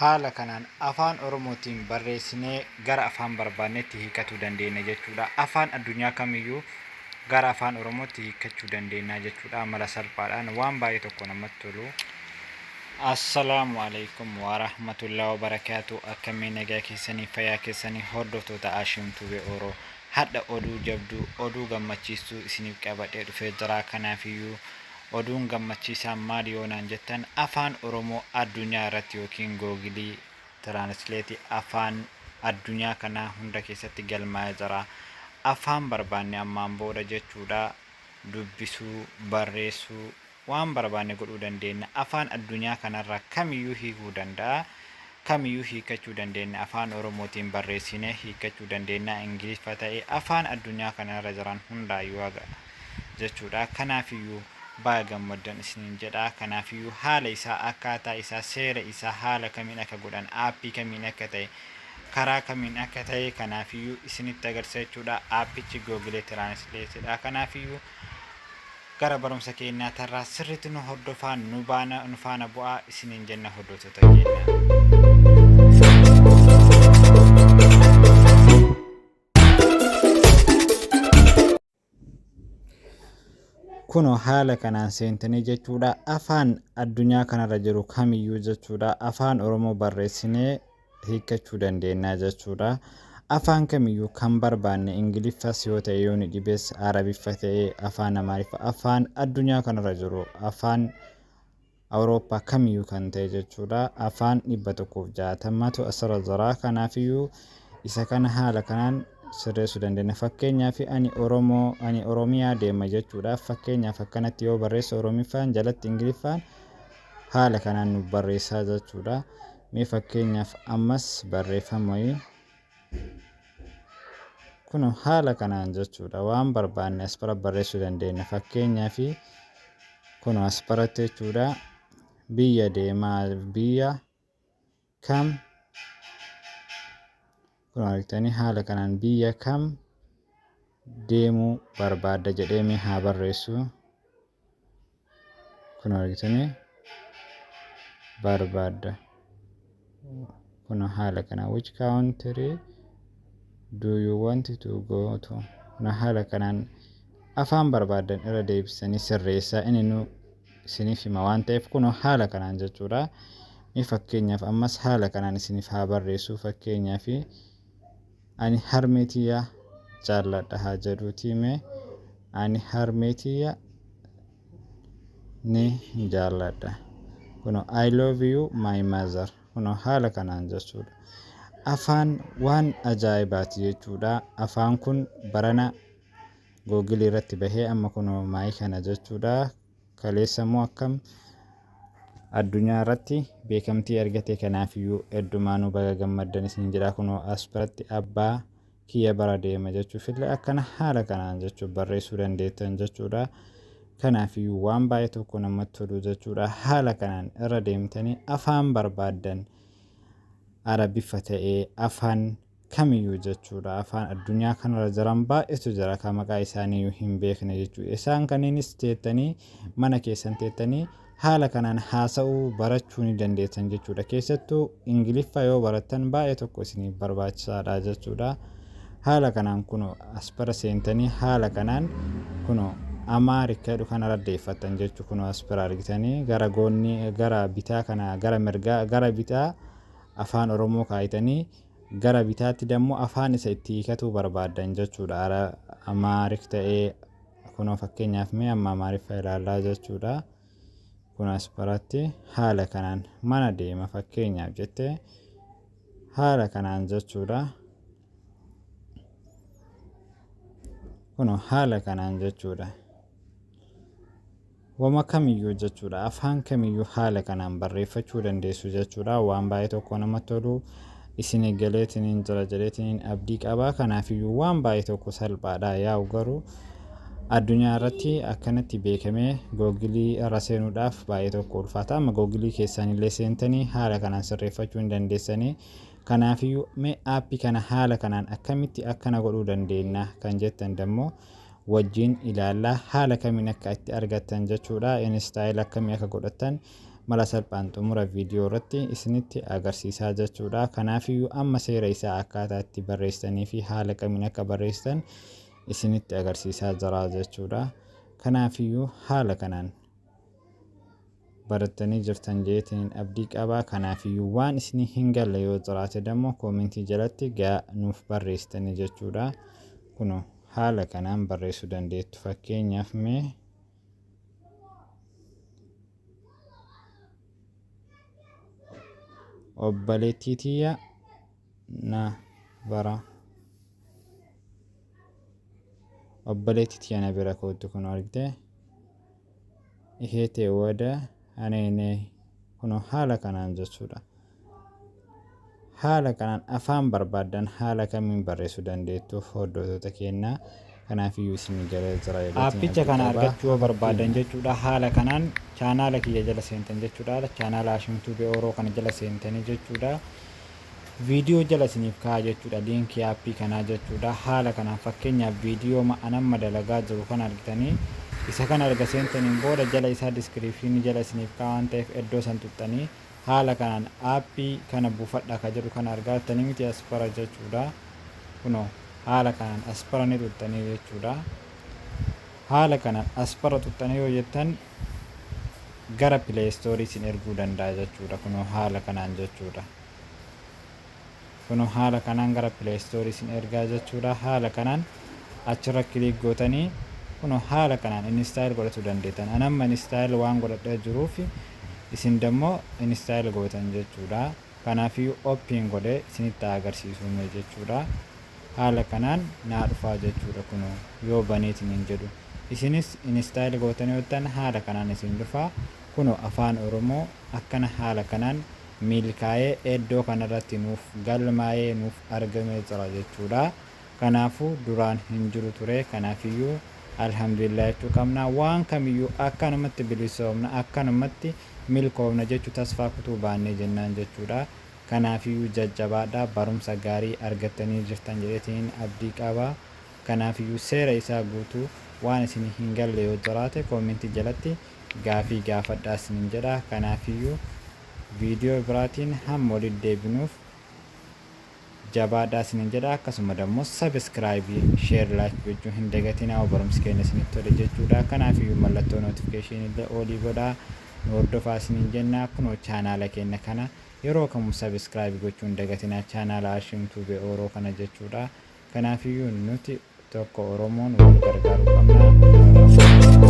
haala kanaan afaan oromootiin barreessinee gara afaan barbaannetti hiikachuu dandeenya jechuudha. Afaan addunyaa kamiyyuu gara afaan oromootti hiikachuu dandeenya jechuudha. Mala salphaadhaan waan baay'ee tokko namatti tolu. Assalaamu alaikum wa rahmatullahi wa barakaatu. Akkamiin nagaa keessanii fayyaa keessanii hordoftoota Haashim Tubee Oroo hadda oduu jabduu oduu gammachiistuu isiniif qabadhee dhufee jira. Kanaafiyyuu oduun gammachiisaan maal yoonaan jettan afaan oromoo addunyaa irratti yookiin googilii tiraansileetii afaan addunyaa kanaa hunda keessatti galmaa'ee jira. Afaan barbaanne ammaan booda jechuudha dubbisuu barreessuu waan barbaanne godhuu dandeenya. Afaan addunyaa kanarraa kamiyyuu hiikuu danda'a. Kamiyyuu hiikachuu dandeenya. Afaan oromootiin barreessinee hiikachuu dandeenya. Ingiliffa ta'ee afaan addunyaa kanarra jiran hundaayyuu jechuudha. Kanaafiyyuu baay'ee gammaddan isiniin jedha. Kanaafiyyuu haala isaa akkaataa isaa seera isaa haala kamiin akka godhan aappii kamiin akka ta'e karaa kamiin akka ta'e kanaafiyyuu isinitti agarsiisa jechuudha. Aappichi Google Translateedha. Kanaafiyyuu gara barumsa keenyaa tarraa sirriitti nu hordofaa nu faana bu'aa isiniin jenna hordoftoota keenya. Kuno haala kanaan seentanii jechuudha. Afaan addunyaa kanarra jiru kamiyyuu jechuudha. Afaan oromoo barreessinee hiikachuu dandeenya jechuudha. Afaan kamiyyuu kan barbaanne ingiliffas yoo ta'e yoo ni dhibees arabiffa ta'e afaan amaariffa afaan addunyaa kanarra jiru afaan awurooppaa kamiyyuu kan ta'e jechuudha. Afaan 160tu asirra jira. Kanaafiyyuu isa kana haala kanaan sirreessuu dandeenya. Fakkeenyaaf ani oromiyaa deema jechuudha. Fakkeenyaaf akkanatti yoo barreessa oromiffaan jalatti ingiliffaan haala kanaan nu barreessaa jechuudha. Mee fakkeenyaaf ammas barreeffama kun haala kanaan jechuudha. Waan barbaanne as bira barreessuu dandeenya. Fakkeenyaaf kun as biratti jechuudha. Biyya deemaa biyya kam kun argitanii haala kanaan biyya kam deemuu barbaadda jedhee haa barreessu. Kun argitanii barbaadda kun haala kanaan which country do you want to go to. Kun haala kanaan afaan barbaaddan irra deebisanii sirreessaa inni nu isiniif hima waan ta'eef kun haala kanaan jechuudha. Mee fakkeenyaaf ammas haala kanaan isiniif haa barreessu. Fakkeenyaaf ani harmeetiyaa jaalladha haa jedhuutii mee ani harmeetiyaa ni jaalladha. Kun I love you my mother. Kun haala kanaan jechuudha. Afaan waan ajaa'ibaati jechuudha. Afaan kun barana googilii irratti bahee amma kun maayii kana jechuudha. Kaleessammoo akkam addunyaa irratti beekamtii argate. Kanaafiyyuu heddumaanuu baga gammaddan isin jedha. Kun as biratti abbaa kiyya bara deema jechuufillee akkana haala kanaan jechuu barreessuu dandeettan jechuudha. Kanaafiyyuu waan baay'ee tokko namatti tolu jechuudha. Haala kanaan irra deemtanii afaan barbaaddan arabiffa ta'ee afaan kamiyyuu jechuudha. Afaan addunyaa kanarra jiran baay'eetu jira kan maqaa isaanii hin beekne jechuudha. Isaan kanneenis teettanii mana keessan teettanii haala kanaan haasa'uu barachuu ni dandeessan jechuudha. Keessattuu ingiliffa yoo barattan baay'ee tokko isiniif barbaachisaadha jechuudha. Haala kanaan kun as bira seentanii haala kanaan kun amaarikka kanarra deeffattan jechuudha. Kun as bira argitanii gara goonni gara bitaa kana gara mirgaa gara bitaa afaan oromoo kaayitanii gara bitaatti dammoo afaan isa itti hiikatuu barbaaddan jechuudha. Amaarik ta'ee kun fakkeenyaaf mee amma amaariffa ilaalaa jechuudha. Kun as biratti haala kanaan mana deema fakkeenyaaf jettee haala kanaan jechuudha. Kun haala kanaan jechuudha. Wama kamiyyuu jechuudha. Afaan kamiyyuu haala kanaan barreeffachuu dandeessu jechuudha. Waan baay'ee tokko namatti tolu isin eeggaleetiniin jira jedheetiniin abdii qabaa. Kanaafiyyuu waan baay'ee tokko salphaadha. Yaa'u garuu addunyaa irratti akkanatti beekamee googilii irra seenuudhaaf baay'ee tokko ulfaata. Amma googilii keessanillee seentanii haala kanaan sirreeffachuu hin dandeessanii. Kanaafiyyuu mee aappii kana haala kanaan akkamitti akkana godhuu dandeenya kan jettan dammoo wajjin ilaallaa haala kamiin akka itti argattan jechuudha. Instaayil akkamii akka godhattan mala salphaan xumura viidiyoo irratti isinitti agarsiisaa jechuudha. Kanaafiyyuu amma seera isaa akkaataa itti barreessanii fi haala kamiin akka barreessan isinitti agarsiisaa jira jechuudha. Kanaafiyyuu haala kanaan barattanii jirtan jeetiin abdii qabaa. Kanaafiyyuu waan isinii hin galle yoo jiraate dammoo koomentii jalatti nuuf barreessitanii jechuudha. Kunoo haala kanaan barreessuu dandeettu. Fakkeenyaaf mee obboleettii tiyya na bara obboleettii tiyya na bira kootu kun argite ihete wada anene kunoo haala kanaan jechuudha. Haala kanaan afaan barbaadan haala kamiin barreessuu dandeettuuf hordoftoota keenya. Kanaafiyyuu isin galee jira. Aappicha kana argachuu yoo barbaadan jechuudha haala kanaan chaanaala kiyya jala seentan jechuudha. Chaanaala Hashim Tube Oro kana jala seentanii jechuudha. Viidiyoo jala isiniif kaa'aa jechuudha liinkii aappii kanaa jechuudha. Haala kanaan fakkeenyaaf viidiyoo anamma dalagaa jiru kan argitanii isa kana erga seentaniin booda jala isaa diskiriipshinii jala isiniif kaa'aa waan ta'eef iddoo san tuttanii haala kanaan aappii kana buufadhaa ka jedhu kana argattanii miti aspara jechuudha. Kunoo haala kanaan aspara ni tuttanii jechuudha. Haala kanaan aspara tuttanii yoo jettan gara Play Store isin erguu danda'a jechuudha. Kunoo haala kanaan jechuudha. Kunoo haala kanaan gara Play Store isin ergaa jechuudha. Haala kanaan achirra kilik gootanii kunoo haala kanaan install godhachuu dandeettan. Anamma install waan godhadhee jiruuf isin dammoo install gootan jechuudha. Kanaafiyyuu open godhee isinitti agarsiisuu jechuudha. Haala kanaan naa dhufaa jechuudha. Kunoo yoo baneetiin hin jedhu isinis install gootanii yoo haala kanaan isin dhufaa. Kunoo afaan Oromoo akkana haala kanaan milkaa'ee iddoo kanarratti nuuf galmaa'ee nuuf argamee jira jechuudha. Kanaafuu duraan hin jiru ture. Kanaafiyyuu alhamdulillah jechuu qabna. Waan kamiyyuu akkanumatti bilisoomna akkanumatti milkoomna jechuu tasfaa kutuu baannee jennaan jechuudha. Kanaafiyyuu jajjabaadhaa barumsa gaarii argattanii jirtan jedheetiin abdii qaba. Kanaafiyyuu seera isaa guutuu waan isin hin galle yoo jiraate koomentii jalatti gaafii gaafadhaa isiniin jedha. Kanaafiyyuu viidiyoo biraatiin hamma walitti deebinuuf jabaadhaa isiniin jedha. Akkasuma dammoo subscribe share like gochuun hin dagatinaa. Barumsi keenya isinitti tole jechuudha. Kanaafiyyuu mallattoo notification illee olii godhaa nu hordofaa isiniin jenna. Kunoo chaanaala keenya kana yeroo kamuu subscribe gochuun hin dagatinaa. Chaanaala Hashim Tube Oro kana jechuudha. Kanaafiyyuu nuti tokko Oromoon wal gargaaruu qabna.